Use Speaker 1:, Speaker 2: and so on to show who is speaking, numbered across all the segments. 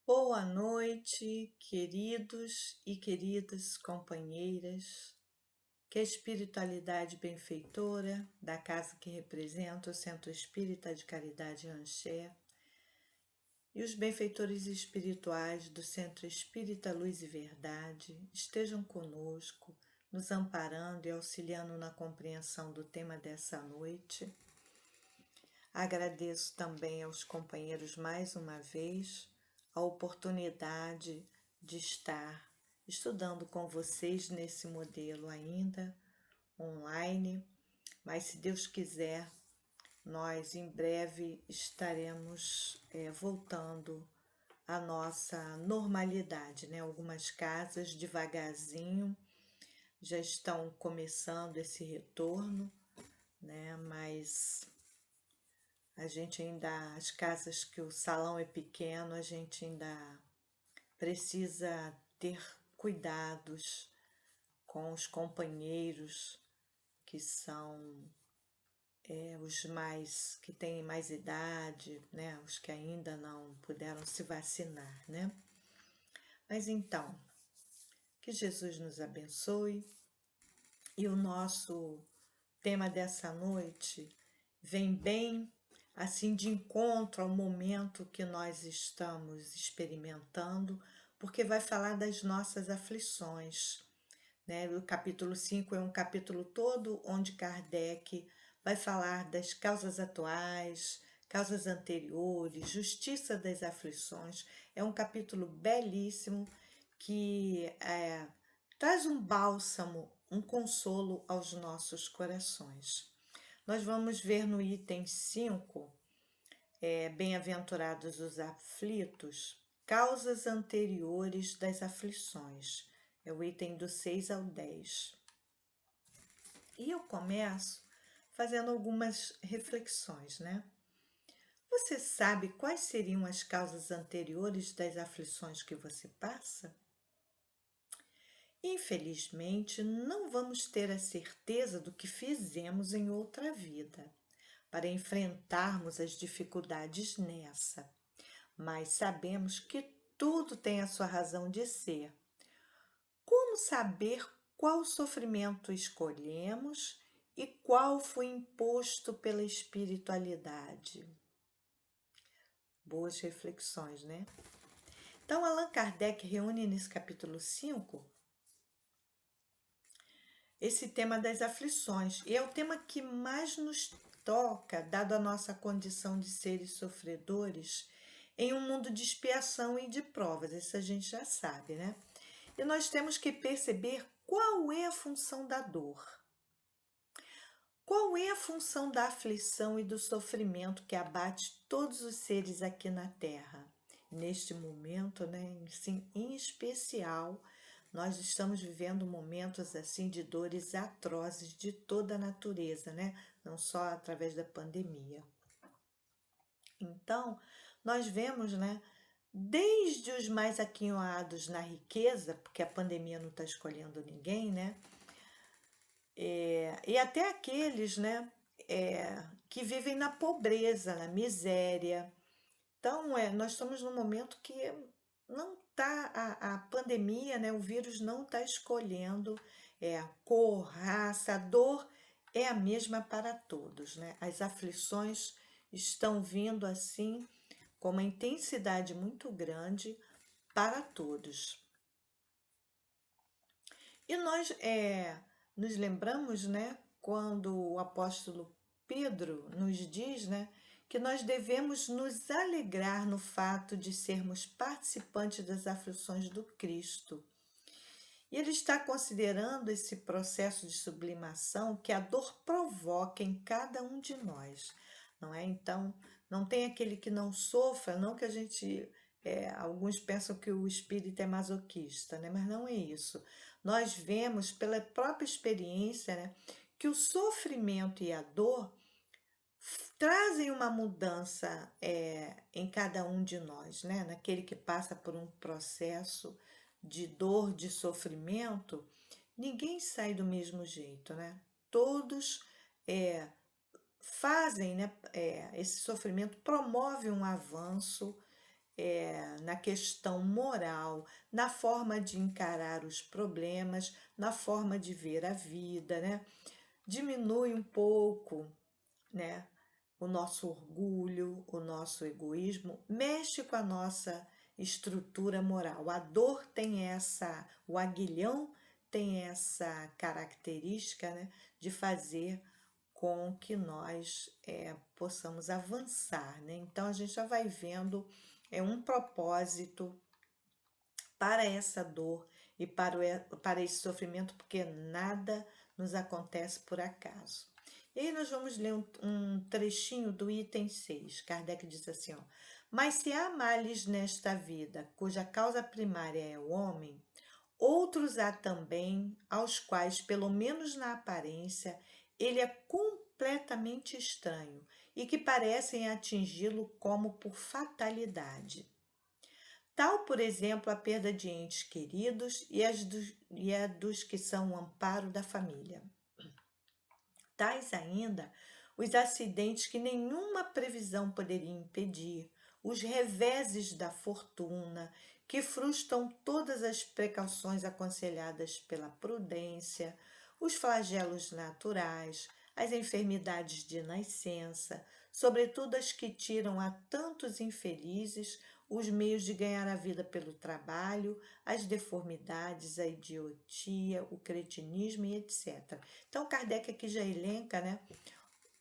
Speaker 1: Boa noite, queridos e queridas companheiras. Que a espiritualidade benfeitora da casa que representa o Centro Espírita de Caridade Ranché e os benfeitores espirituais do Centro Espírita Luz e Verdade estejam conosco, nos amparando e auxiliando na compreensão do tema dessa noite. Agradeço também aos companheiros mais uma vez a oportunidade de estar estudando com vocês nesse modelo ainda online, mas se Deus quiser, nós em breve estaremos voltando à nossa normalidade, né? Algumas casas devagarzinho já estão começando esse retorno, né? Mas a gente ainda, as casas que o salão é pequeno, a gente ainda precisa ter cuidados com os companheiros que são os mais, que têm mais idade, né? Os que ainda não puderam se vacinar, né? Mas então, que Jesus nos abençoe e o nosso tema dessa noite vem bem assim de encontro ao momento que nós estamos experimentando, porque vai falar das nossas aflições, né? O capítulo 5 é um capítulo todo onde Kardec vai falar das causas atuais, causas anteriores, justiça das aflições. É um capítulo belíssimo que traz um bálsamo, um consolo aos nossos corações. Nós vamos ver no item 5, bem-aventurados os aflitos, causas anteriores das aflições. É o item do 6 ao 10. E eu começo fazendo algumas reflexões, né? Você sabe quais seriam as causas anteriores das aflições que você passa? Infelizmente, não vamos ter a certeza do que fizemos em outra vida para enfrentarmos as dificuldades nessa, mas sabemos que tudo tem a sua razão de ser. Como saber qual sofrimento escolhemos e qual foi imposto pela espiritualidade? Boas reflexões, né? Então, Allan Kardec reúne nesse capítulo 5 esse tema das aflições, e é o tema que mais nos toca, dado a nossa condição de seres sofredores em um mundo de expiação e de provas, isso a gente já sabe, né? E nós temos que perceber qual é a função da dor. Qual é a função da aflição e do sofrimento que abate todos os seres aqui na Terra? Neste momento, né, assim, em especial, nós estamos vivendo momentos assim de dores atrozes de toda a natureza, né? Não só através da pandemia. Então, nós vemos, né, desde os mais aquinhoados na riqueza, porque a pandemia não está escolhendo ninguém, né? E até aqueles, né, que vivem na pobreza, na miséria. Então, nós estamos num momento que não tá a pandemia, né, o vírus não está escolhendo cor, raça, a dor é a mesma para todos, né? As aflições estão vindo assim com uma intensidade muito grande para todos. E nós nos lembramos, né, quando o apóstolo Pedro nos diz, né, que nós devemos nos alegrar no fato de sermos participantes das aflições do Cristo. E ele está considerando esse processo de sublimação que a dor provoca em cada um de nós, não é? Então, não tem aquele que não sofra, não que a gente. Alguns pensam que o espírito é masoquista, né? Mas não é isso. Nós vemos pela própria experiência, né, que o sofrimento e a dor trazem uma mudança em cada um de nós, né? Naquele que passa por um processo de dor, de sofrimento, ninguém sai do mesmo jeito, né? Todos fazem, né? Esse sofrimento promove um avanço na questão moral, na forma de encarar os problemas, na forma de ver a vida, né? Diminui um pouco, né, o nosso orgulho, o nosso egoísmo, mexe com a nossa estrutura moral. A dor tem o aguilhão tem essa característica, né, de fazer com que nós possamos avançar, né? Então a gente já vai vendo um propósito para essa dor e para esse sofrimento, porque nada nos acontece por acaso. E aí nós vamos ler um trechinho do item 6. Kardec diz assim, ó, mas se há males nesta vida, cuja causa primária é o homem, outros há também, aos quais, pelo menos na aparência, ele é completamente estranho e que parecem atingi-lo como por fatalidade. Tal, por exemplo, a perda de entes queridos e a dos que são o amparo da família. Tais ainda os acidentes que nenhuma previsão poderia impedir, os reveses da fortuna, que frustram todas as precauções aconselhadas pela prudência, os flagelos naturais, as enfermidades de nascença, sobretudo as que tiram a tantos infelizes os meios de ganhar a vida pelo trabalho, as deformidades, a idiotia, o cretinismo e etc. Então, Kardec aqui já elenca, né,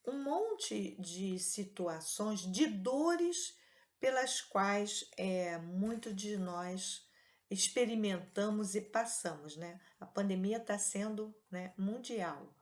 Speaker 1: um monte de situações, de dores pelas quais muitos de nós experimentamos e passamos, né? A pandemia está sendo, né, mundial,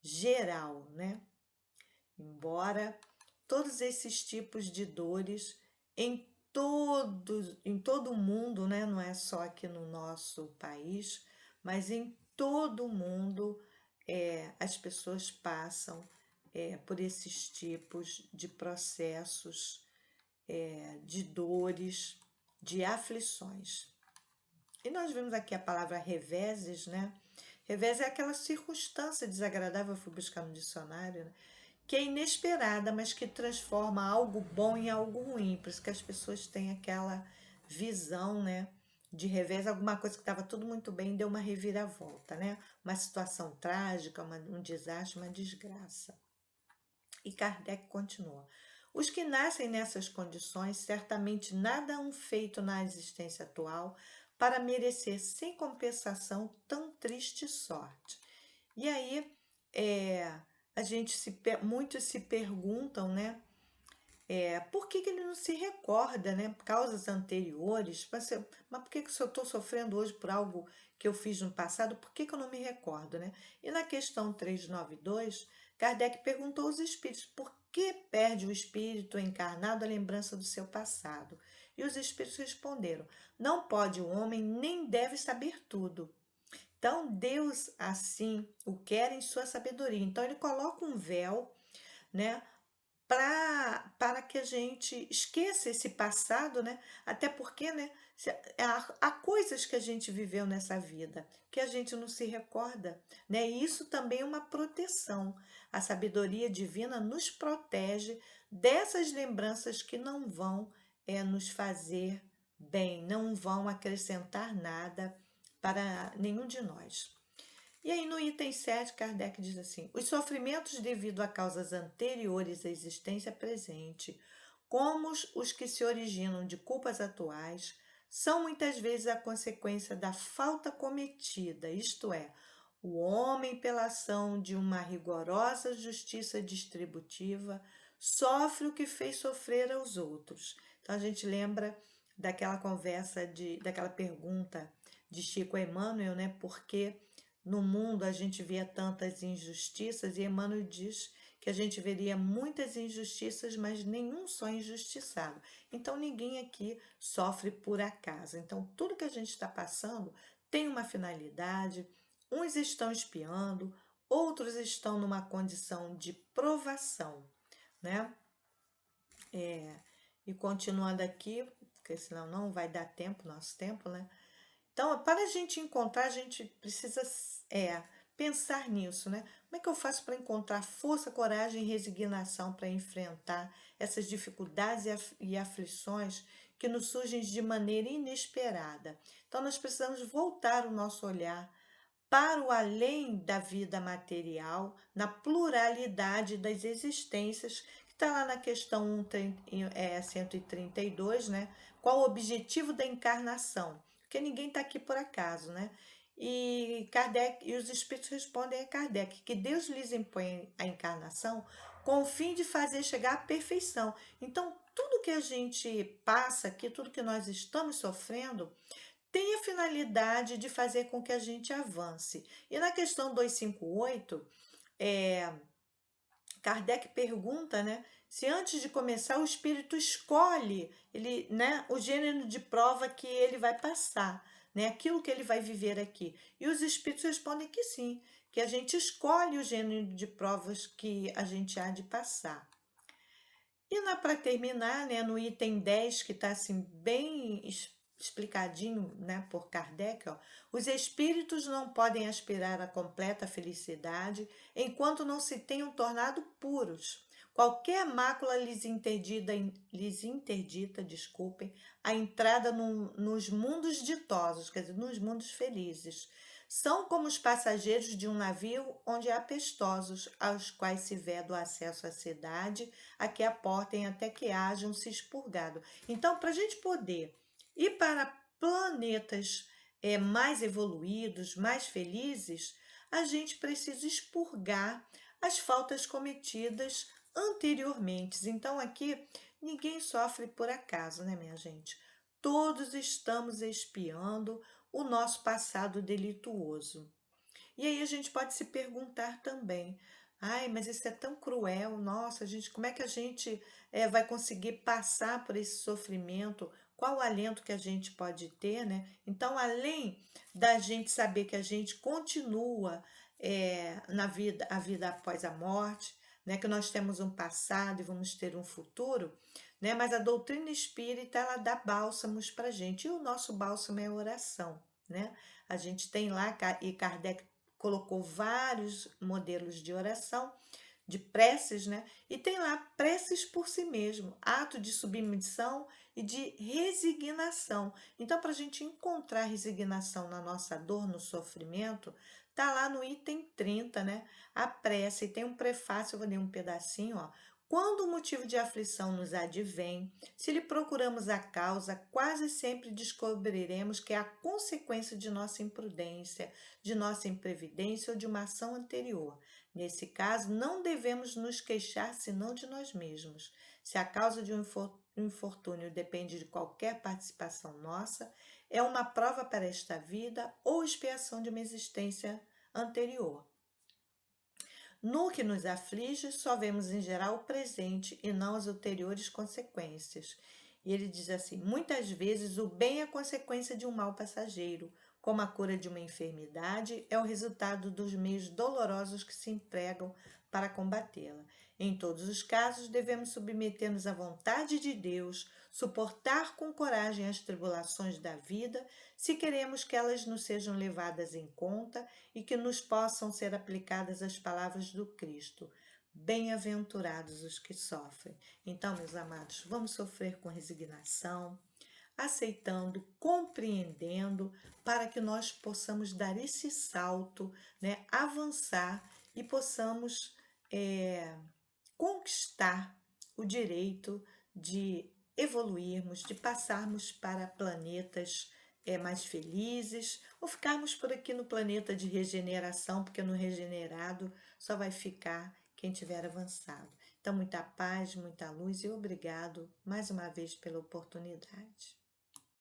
Speaker 1: geral, né? Embora todos esses tipos de dores em todo o mundo, né? Não é só aqui no nosso país, mas em todo o mundo as pessoas passam por esses tipos de processos, de dores, de aflições. E nós vimos aqui a palavra reveses, né? Revés é aquela circunstância desagradável, eu fui buscar no dicionário, né? Que é inesperada, mas que transforma algo bom em algo ruim. Por isso que as pessoas têm aquela visão, né, de revés, alguma coisa que estava tudo muito bem deu uma reviravolta, né? Uma situação trágica, um desastre, uma desgraça. E Kardec continua. Os que nascem nessas condições certamente nada hão feito na existência atual para merecer sem compensação tão triste sorte. E aí, muitos se perguntam, né? Por que ele não se recorda, né? Causas anteriores. Mas por que se eu estou sofrendo hoje por algo que eu fiz no passado, por que eu não me recordo, né? E na questão 392, Kardec perguntou aos espíritos por que perde o espírito encarnado a lembrança do seu passado. E os espíritos responderam: não pode o homem nem deve saber tudo. Então, Deus assim o quer em sua sabedoria. Então, ele coloca um véu, né, para que a gente esqueça esse passado, né? Até porque, né, há coisas que a gente viveu nessa vida que a gente não se recorda, né? E isso também é uma proteção. A sabedoria divina nos protege dessas lembranças que não vão nos fazer bem, não vão acrescentar nada para nenhum de nós. E aí no item 7, Kardec diz assim: os sofrimentos devido a causas anteriores à existência presente, como os que se originam de culpas atuais, são muitas vezes a consequência da falta cometida, isto é, o homem, pela ação de uma rigorosa justiça distributiva, sofre o que fez sofrer aos outros. Então a gente lembra daquela conversa, daquela pergunta de Chico Emmanuel, né? Porque no mundo a gente via tantas injustiças, e Emmanuel diz que a gente veria muitas injustiças, mas nenhum só injustiçado. Então ninguém aqui sofre por acaso. Então tudo que a gente está passando tem uma finalidade. Uns estão espiando, outros estão numa condição de provação, né? E continuando aqui, porque senão não vai dar tempo, nosso tempo, né? Então, para a gente encontrar, a gente precisa pensar nisso, né? Como é que eu faço para encontrar força, coragem e resignação para enfrentar essas dificuldades e aflições que nos surgem de maneira inesperada. Então, nós precisamos voltar o nosso olhar para o além da vida material, na pluralidade das existências, que está lá na questão 132, né? Qual o objetivo da encarnação? Porque ninguém está aqui por acaso, né? E os espíritos respondem a Kardec que Deus lhes impõe a encarnação com o fim de fazer chegar à perfeição. Então, tudo que a gente passa aqui, tudo que nós estamos sofrendo, tem a finalidade de fazer com que a gente avance. E na questão 258, Kardec pergunta, né, se antes de começar o espírito escolhe o gênero de prova que ele vai passar, né, aquilo que ele vai viver aqui. E os espíritos respondem que sim, que a gente escolhe o gênero de provas que a gente há de passar. E para terminar, né, no item 10, que está assim, bem explicadinho, né, por Kardec, ó, os espíritos não podem aspirar à completa felicidade enquanto não se tenham tornado puros. Qualquer mácula lhes interdita, desculpem, a entrada nos mundos ditosos, quer dizer, nos mundos felizes. São como os passageiros de um navio onde há pestosos, aos quais se veda o acesso à cidade, a que aportem até que hajam se expurgado. Então, para a gente poder ir para planetas mais evoluídos, mais felizes, a gente precisa expurgar as faltas cometidas anteriormente. Então, aqui, ninguém sofre por acaso, né, minha gente? Todos estamos expiando o nosso passado delituoso. E aí a gente pode se perguntar também, ai, mas isso é tão cruel, nossa, gente, como é que a gente vai conseguir passar por esse sofrimento? Qual o alento que a gente pode ter, né? Então, além da gente saber que a gente continua na vida, a vida após a morte, né? Que nós temos um passado e vamos ter um futuro, né? Mas a doutrina espírita, ela dá bálsamos para a gente, e o nosso bálsamo é a oração, né? A gente tem lá, e Kardec colocou vários modelos de oração, de preces, né? E tem lá preces por si mesmo, ato de submissão e de resignação. Então, para a gente encontrar resignação na nossa dor, no sofrimento, tá lá no item 30, né? A prece, e tem um prefácio, eu vou ler um pedacinho, ó. Quando o motivo de aflição nos advém, se lhe procuramos a causa, quase sempre descobriremos que é a consequência de nossa imprudência, de nossa imprevidência ou de uma ação anterior. Nesse caso, não devemos nos queixar senão de nós mesmos. Se a causa de um infortúnio depende de qualquer participação nossa, é uma prova para esta vida ou expiação de uma existência anterior. No que nos aflige, só vemos em geral o presente e não as ulteriores consequências. E ele diz assim: muitas vezes o bem é consequência de um mal passageiro, como a cura de uma enfermidade é o resultado dos meios dolorosos que se empregam para combatê-la. Em todos os casos, devemos submeter-nos à vontade de Deus, suportar com coragem as tribulações da vida, se queremos que elas nos sejam levadas em conta e que nos possam ser aplicadas as palavras do Cristo. Bem-aventurados os que sofrem. Então, meus amados, vamos sofrer com resignação, aceitando, compreendendo, para que nós possamos dar esse salto, né, avançar e possamos conquistar o direito de evoluirmos, de passarmos para planetas mais felizes, ou ficarmos por aqui no planeta de regeneração, porque no regenerado só vai ficar quem tiver avançado. Então, muita paz, muita luz e obrigado mais uma vez pela oportunidade.